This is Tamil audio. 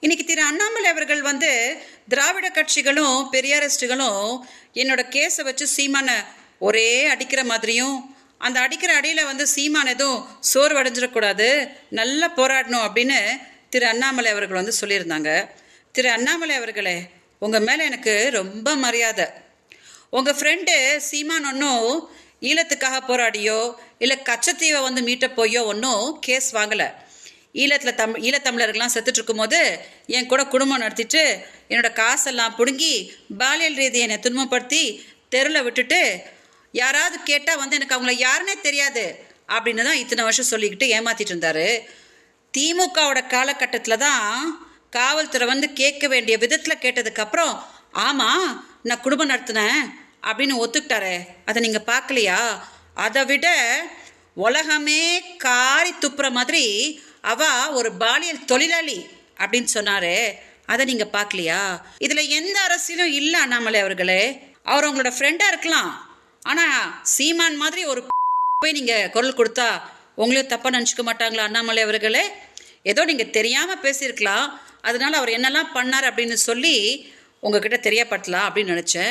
இன்னைக்கு திரு அண்ணாமலை அவர்கள் திராவிட கட்சிகளும் பெரியாரிஸ்டுகளும் என்னோட கேஸை வச்சு சீமான ஒரே அடிக்கிற மாதிரியும், அந்த அடிக்கிற அடியில் சீமான் எதுவும் சோர்வடைஞ்சிடக்கூடாது, நல்லா போராடணும் அப்படின்னு திரு அண்ணாமலை அவர்கள் சொல்லியிருந்தாங்க. திரு அண்ணாமலை அவர்களே, உங்கள் மேலே எனக்கு ரொம்ப மரியாதை. உங்கள் ஃப்ரெண்டு சீமான் ஒன்றும் ஈழத்துக்காக போராடியோ இல்லை கச்சத்தீவை மீட்ட போயோ ஒன்றும் கேஸ் வாங்கலை. ஈழத்தமிழர்கள்லாம் செத்துட்டு இருக்கும்போது என் கூட குடும்பம் நடத்திட்டு என்னோட காசெல்லாம் பிடுங்கி பாலியல் ரீதியை என்னை துன்பப்படுத்தி தெருவில் விட்டுட்டு யாராவது கேட்டால் எனக்கு அவங்கள யாருன்னே தெரியாது அப்படின்னு தான் இத்தனை வருஷம் சொல்லிக்கிட்டு ஏமாத்திட்டு இருந்தாரு. திமுகவோட காலகட்டத்தில் தான் காவல்துறை கேட்க வேண்டிய விதத்தில் கேட்டதுக்கப்புறம் ஆமாம் நான் குடும்பம் நடத்தினேன் அப்படின்னு ஒத்துக்கிட்டாரே, அதை நீங்கள் பார்க்கலையா? அதை விட உலகமே காரி துப்புற மாதிரி அவ ஒரு பாலியல் தொழிலாளி அப்படின்னு சொன்னாரு, அதை நீங்க பார்க்கலையா? இதுல எந்த அரசியலும் இல்லை அண்ணாமலை அவர்களே. அவர் உங்களோட ஃப்ரெண்டா இருக்கலாம், ஆனா சீமான் மாதிரி ஒரு போய் நீங்க குரல் கொடுத்தா உங்களையும் தப்பா நினச்சிக்க மாட்டாங்களா அண்ணாமலை அவர்களே? ஏதோ நீங்க தெரியாம பேசியிருக்கலாம், அதனால அவர் என்னெல்லாம் பண்ணார் அப்படின்னு சொல்லி உங்ககிட்ட தெரியப்படுத்தலாம் அப்படின்னு நினைச்சேன்.